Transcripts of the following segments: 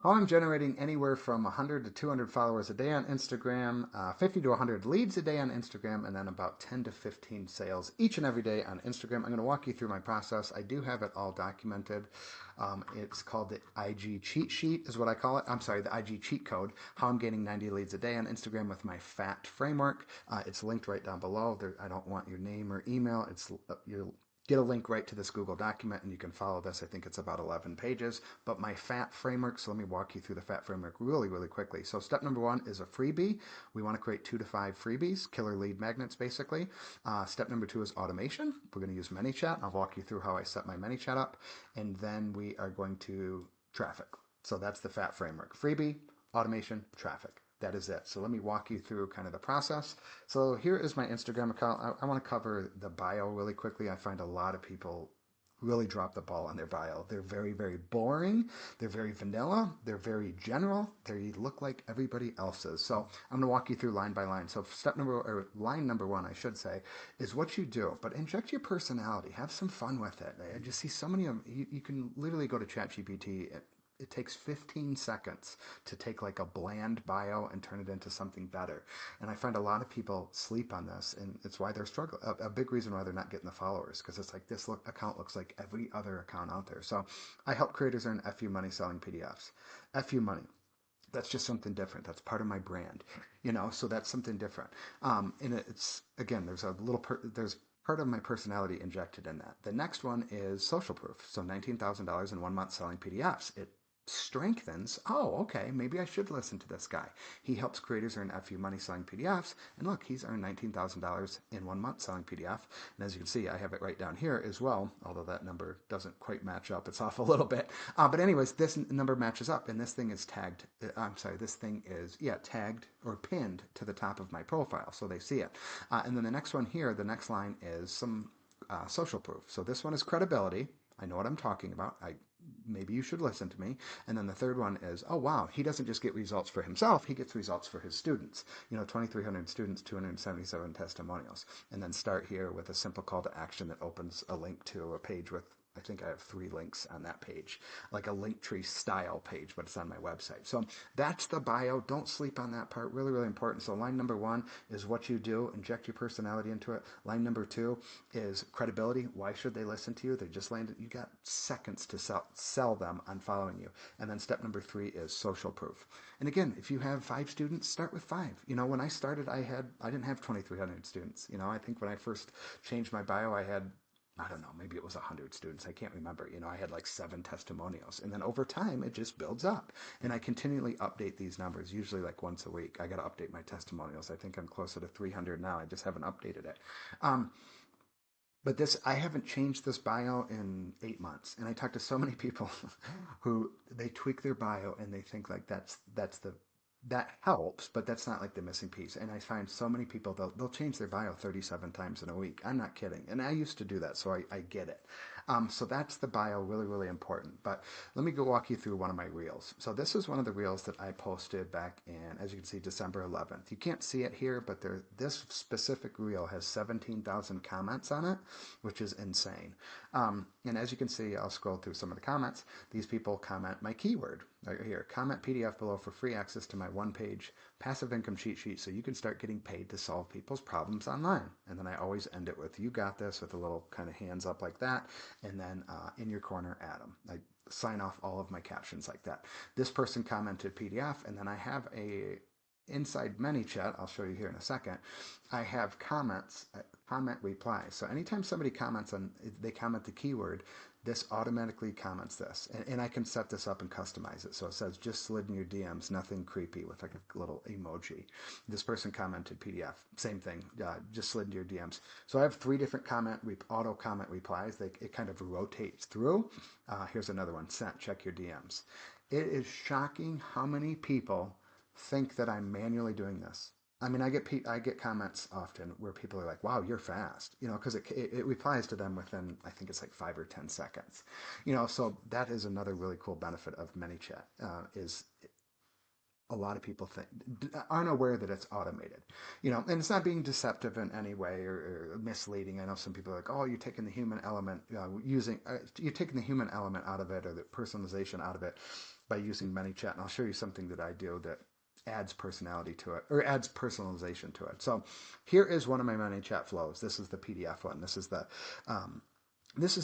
Oh, I'm generating anywhere from 100 to 200 followers a day on Instagram, 50 to 100 leads a day on Instagram, and then about 10 to 15 sales each and every day on Instagram. I'm going to walk you through my process. I do have it all documented. It's called the IG cheat sheet, is what I call it. I'm sorry, the IG cheat code. How I'm gaining 90 leads a day on Instagram with my F.A.T framework. It's linked right down below. There, I don't want your name or email. It's your get a link right to this Google document and you can follow this. I think it's about 11 pages, but my F.A.T framework. So let me walk you through the F.A.T framework really quickly. So step number one is a freebie. We want to create 2 to 5 freebies, killer lead magnets basically. Step number two is automation. We're going to use ManyChat. I'll walk you through how I set my ManyChat up. And then we are going to traffic. So that's the F.A.T framework. Freebie, automation, traffic. That is it. So let me walk you through kind of the process. So here is my Instagram account. I want to cover the bio really quickly. I find a lot of people really drop the ball on their bio. They're very boring. They're very vanilla. They're very general. They look like everybody else's. So I'm going to walk you through line by line. So step number, or line number one, I should say, is what you do. But inject your personality. Have some fun with it. I just see so many of them. You can literally go to ChatGPT. It takes 15 seconds to take like a bland bio and turn it into something better. And I find a lot of people sleep on this, and it's why they're struggling. A big reason why they're not getting the followers, because it's like account looks like every other account out there. So I help creators earn FU money selling PDFs. FU money. That's just something different. That's part of my brand, So that's something different. And it's again, there's part of my personality injected in that. The next one is social proof. So $19,000 in 1 month selling PDFs. It strengthens, oh, okay, maybe I should listen to this guy. He helps creators earn FU money selling PDFs. And look, he's earned $19,000 in 1 month selling PDF. And as you can see, I have it right down here as well, although that number doesn't quite match up. It's off a little bit. But anyways, this number matches up, and this thing is tagged. I'm sorry, this thing is, yeah, tagged or pinned to the top of my profile, so they see it. And then the next one here, the next line is some social proof. So this one is credibility. I know what I'm talking about. Maybe you should listen to me. And then the third one is, oh wow, he doesn't just get results for himself, he gets results for his students. 2,300 students, 277 testimonials. And then start here with a simple call to action that opens a link to a page with, I think I have 3 links on that page, like a link tree style page, but it's on my website. So that's the bio. Don't sleep on that part. Really important. So line number one is what you do. Inject your personality into it. Line number two is credibility. Why should they listen to you? They just landed. You got seconds to sell them on following you. And then step number three is social proof. And again, if you have 5 students, start with 5. When I started, I didn't have 2,300 students. I think when I first changed my bio, I don't know, maybe it was 100 students. I can't remember. I had like 7 testimonials. And then over time, it just builds up. And I continually update these numbers, usually like once a week. I got to update my testimonials. I think I'm closer to 300 now. I just haven't updated it. Um, but I haven't changed this bio in 8 months. And I talk to so many people who they tweak their bio and they think like that helps, but that's not like the missing piece. And I find so many people they'll change their bio 37 times in a week. I'm not kidding, and I used to do that, so I get it. So that's the bio, really important. But let me go walk you through one of my reels. So this is one of the reels that I posted back in, as you can see, December 11th. You can't see it here, but this specific reel has 17,000 comments on it, which is insane. And as you can see, I'll scroll through some of the comments. These people comment my keyword right here. Comment PDF below for free access to my one-page passive income cheat sheet so you can start getting paid to solve people's problems online. And then I always end it with, you got this, with a little kind of hands up like that. And then in your corner, Adam. I sign off all of my captions like that. This person commented PDF, and then I have inside ManyChat, I'll show you here in a second, I have comment replies. So anytime somebody they comment the keyword, this automatically comments this. And I can set this up and customize it. So it says, just slid in your DMs, nothing creepy, with like a little emoji. This person commented PDF, same thing, just slid into your DMs. So I have 3 different auto comment replies. It kind of rotates through. Here's another one, sent, check your DMs. It is shocking how many people think that I'm manually doing this. I mean, I get comments often where people are like, "Wow, you're fast," because it replies to them within, I think it's like 5 or 10 seconds, So that is another really cool benefit of ManyChat. Is a lot of people aren't aware that it's automated, and it's not being deceptive in any way or misleading. I know some people are like, "Oh, you're taking the human element you're taking the human element out of it, or the personalization out of it." by using ManyChat, and I'll show you something that I do that adds personality to it or adds personalization to it. So here is one of my ManyChat flows. This is the PDF one. This is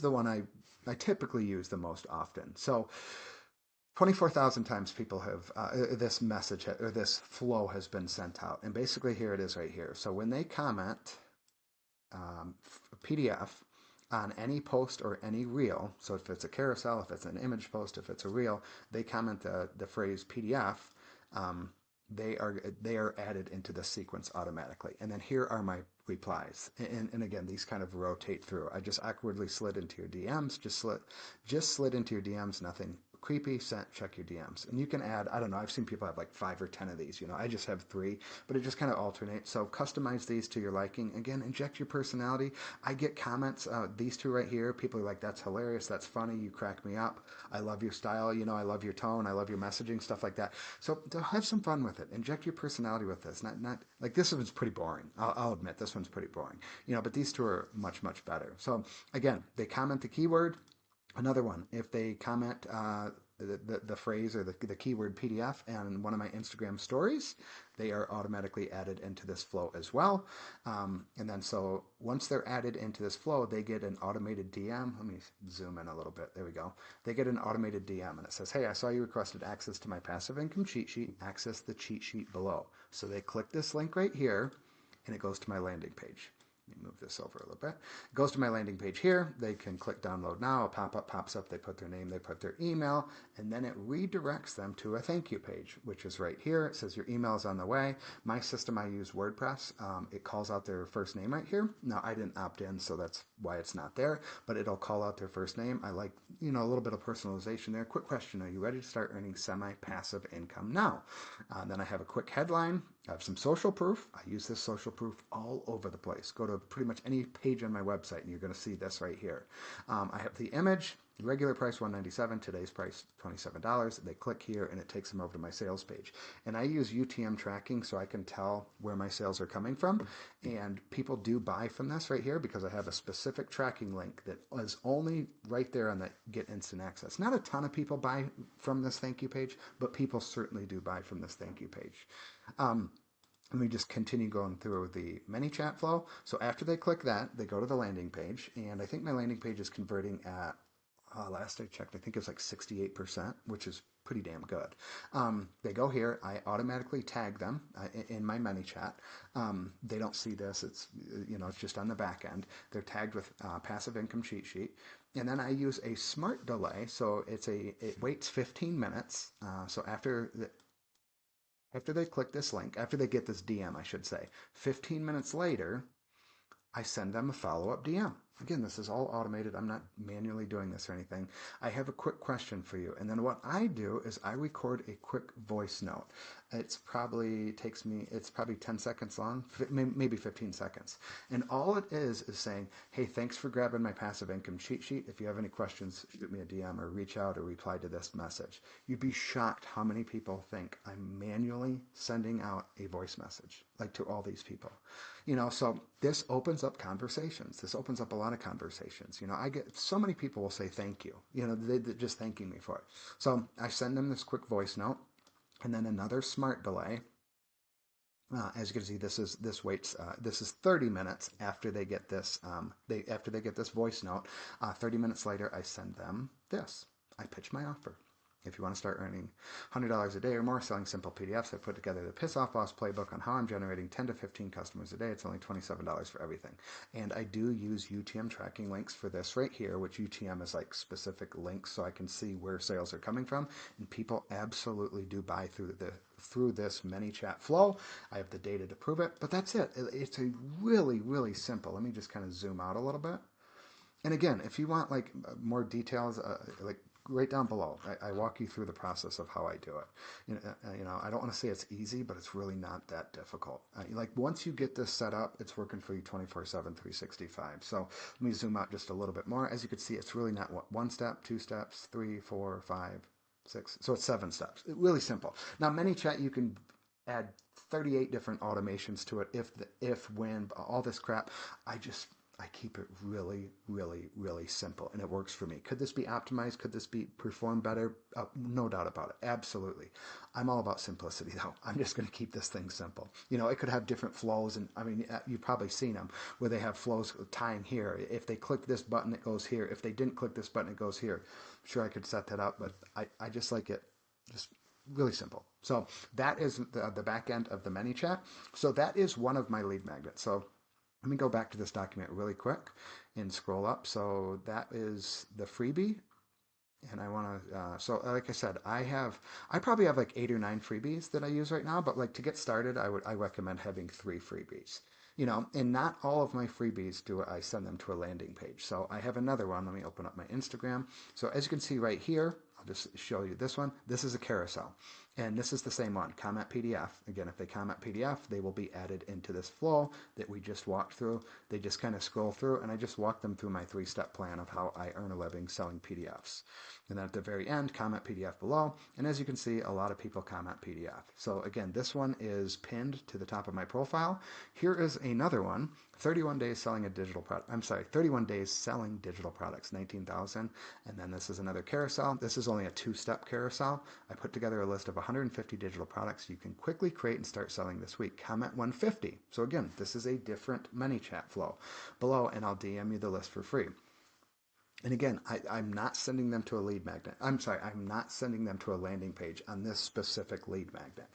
the one I typically use the most often. So 24,000 times people have this message or this flow has been sent out, and basically here it is right here. So when they comment PDF on any post or any reel, so if it's a carousel, if it's an image post, if it's a reel, they comment the phrase PDF. They are added into the sequence automatically. And then here are my replies. And again, these kind of rotate through. I just awkwardly slid into your DMs, just slid into your DMs, nothing creepy, sent, check your DMs. And you can add, I don't know, I've seen people have like 5 or 10 of these, I just have 3, but it just kind of alternates. So customize these to your liking. Again, inject your personality. I get comments, these 2 right here, people are like, that's hilarious, that's funny, you crack me up, I love your style, I love your tone, I love your messaging, stuff like that. So have some fun with it. Inject your personality with this. Not like this one's pretty boring. I'll admit this one's pretty boring, but these 2 are much, much better. So again, they comment the keyword. Another one, if they comment the phrase or the keyword PDF and one of my Instagram stories, they are automatically added into this flow as well. And then so once they're added into this flow, they get an automated DM. Let me zoom in a little bit. There we go. They get an automated DM and it says, hey, I saw you requested access to my passive income cheat sheet. Access the cheat sheet below. So they click this link right here and it goes to my landing page. Let me move this over a little bit. It goes to my landing page here. They can click download now. A pop-up pops up. They put their name, they put their email, and then it redirects them to a thank you page, which is right here. It says your email is on the way. My system, I use WordPress. It calls out their first name right here. Now, I didn't opt in, so that's why it's not there, but it'll call out their first name. I like, a little bit of personalization there. Quick question, are you ready to start earning semi-passive income now? Then I have a quick headline. I have some social proof. I use this social proof all over the place. Go to pretty much any page on my website and you're going to see this right here. I have the image, regular price $197, today's price $27. They click here and it takes them over to my sales page. And I use UTM tracking so I can tell where my sales are coming from. And people do buy from this right here because I have a specific tracking link that is only right there on the Get Instant Access. Not a ton of people buy from this thank you page, but people certainly do buy from this thank you page. Let me just continue going through the ManyChat flow. So after they click that, they go to the landing page, and I think my landing page is converting at, last I checked, I think it's like 68%, which is pretty damn good. They go here, I automatically tag them in my ManyChat. They don't see this, it's just on the back end. They're tagged with passive income cheat sheet. And then I use a smart delay, so it waits 15 minutes. So after they click this link, after they get this DM, I should say, 15 minutes later, I send them a follow-up DM. Again, this is all automated. I'm not manually doing this or anything. I have a quick question for you. And then what I do is I record a quick voice note. It's probably 10 seconds long, maybe 15 seconds. And all it is saying, hey, thanks for grabbing my passive income cheat sheet. If you have any questions, shoot me a DM or reach out or reply to this message. You'd be shocked how many people think I'm manually sending out a voice message, like to all these people. So this opens up conversations. This opens up a lot of conversations. I get so many people will say thank you. They're just thanking me for it. So I send them this quick voice note, and then another smart delay. As you can see, this is 30 minutes after they get this. After they get this voice note, 30 minutes later, I send them this. I pitch my offer. If you want to start earning $100 a day or more selling simple PDFs, I put together the Piss Off Boss playbook on how I'm generating 10 to 15 customers a day. It's only $27 for everything. And I do use UTM tracking links for this right here, which UTM is like specific links so I can see where sales are coming from. And people absolutely do buy through this ManyChat flow. I have the data to prove it, but that's it. It's a really, really simple. Let me just kind of zoom out a little bit. And again, if you want like more details, right down below, I walk you through the process of how I do it. I don't want to say it's easy, but it's really not that difficult. Once you get this set up, it's working for you 24/7, 365. So let me zoom out just a little bit more. As you can see, it's really not one step, 2 steps, 3, 4, 5, 6. So it's 7 steps. It's really simple. Now, ManyChat, you can add 38 different automations to it. If, when, all this crap. I keep it really, really, really simple, and it works for me. Could this be optimized? Could this be perform better? No doubt about it. Absolutely. I'm all about simplicity, though. I'm just going to keep this thing simple. It could have different flows, and I mean, you've probably seen them where they have flows tying here. If they click this button, it goes here. If they didn't click this button, it goes here. I'm sure I could set that up, but I just like it just really simple. So that is the back end of the ManyChat. So that is one of my lead magnets. So let me go back to this document really quick and scroll up. So that is the freebie. And I want to, so like I said, I probably have like 8 or 9 freebies that I use right now, but like to get started, I recommend having 3 freebies. And not all of my freebies do I send them to a landing page. So I have another one. Let me open up my Instagram. So as you can see right here, I'll just show you this one. This is a carousel. And this is the same one, comment PDF. Again, if they comment PDF, they will be added into this flow that we just walked through. They just kind of scroll through, and I just walk them through my 3-step plan of how I earn a living selling PDFs. And then at the very end, comment PDF below. And as you can see, a lot of people comment PDF. So again, this one is pinned to the top of my profile. Here is another one, 31 days selling a digital product. I'm sorry, 31 days selling digital products, 19,000. And then this is another carousel. This is only a 2-step carousel. I put together a list of 150 digital products you can quickly create and start selling this week. Comment 150. So again, this is a different ManyChat flow below, and I'll DM you the list for free. And again, I'm not sending them to a lead magnet. I'm sorry, I'm not sending them to a landing page on this specific lead magnet.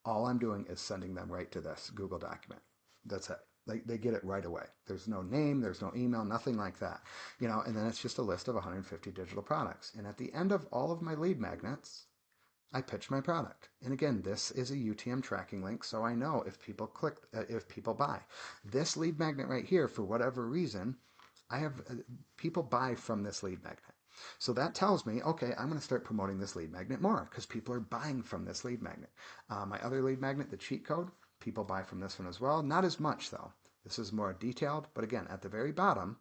All I'm doing is sending them right to this Google document. That's it. They get it right away. There's no name, there's no email, nothing like that. And then it's just a list of 150 digital products. And at the end of all of my lead magnets, I pitch my product. And again, this is a UTM tracking link, so I know if people click, if people buy. This lead magnet right here, for whatever reason, I have people buy from this lead magnet. So that tells me, okay, I'm going to start promoting this lead magnet more because people are buying from this lead magnet. My other lead magnet, the cheat code, people buy from this one as well. Not as much though. This is more detailed, but again, at the very bottom,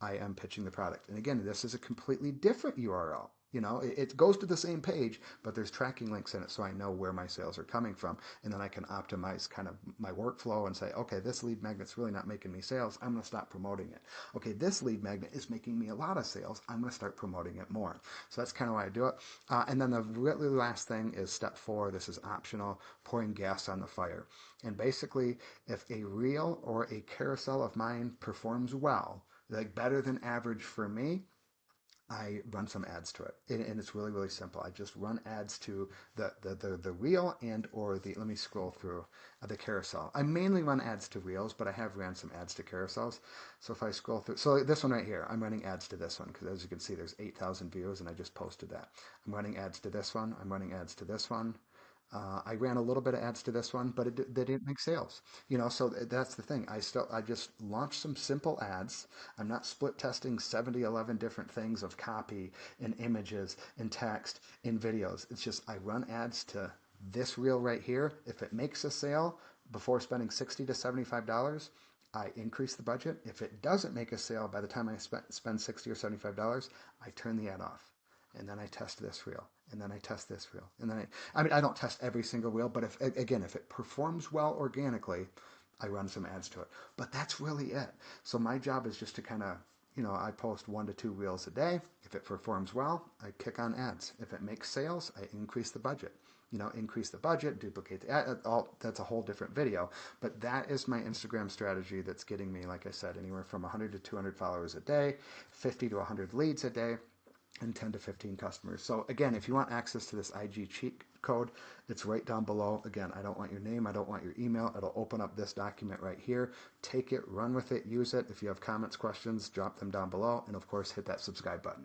I am pitching the product. And again, this is a completely different URL. It goes to the same page, but there's tracking links in it so I know where my sales are coming from. And then I can optimize kind of my workflow and say, okay, this lead magnet's really not making me sales. I'm going to stop promoting it. Okay, this lead magnet is making me a lot of sales. I'm going to start promoting it more. So that's kind of why I do it. And then the really last thing is step 4. This is optional, pouring gas on the fire. And basically, if a reel or a carousel of mine performs well, like better than average for me, I run some ads to it, and it's really, really simple. I just run ads to the reel and or let me scroll through the carousel. I mainly run ads to reels, but I have ran some ads to carousels. So if I scroll through, so this one right here, I'm running ads to this one because as you can see, there's 8,000 views, and I just posted that. I'm running ads to this one. I'm running ads to this one. I ran a little bit of ads to this one, but they didn't make sales. So that's the thing. I just launched some simple ads. I'm not split testing 70, 11 different things of copy and images and text and videos. It's just I run ads to this reel right here. If it makes a sale before spending $60 to $75, I increase the budget. If it doesn't make a sale by the time I spend $60 or $75, I turn the ad off. And then I test this reel, and then I test this reel, and then I mean, I don't test every single reel, but if it performs well organically, I run some ads to it. But that's really it. So my job is just to kind of, I post 1 to 2 reels a day. If it performs well, I kick on ads. If it makes sales, I increase the budget. Increase the budget, duplicate the ad, that's a whole different video. But that is my Instagram strategy that's getting me, like I said, anywhere from 100 to 200 followers a day, 50 to 100 leads a day, and 10 to 15 customers. So again, if you want access to this IG cheat code, it's right down below. Again, I don't want your name. I don't want your email. It'll open up this document right here. Take it, run with it, use it. If you have comments, questions, drop them down below. And of course, hit that subscribe button.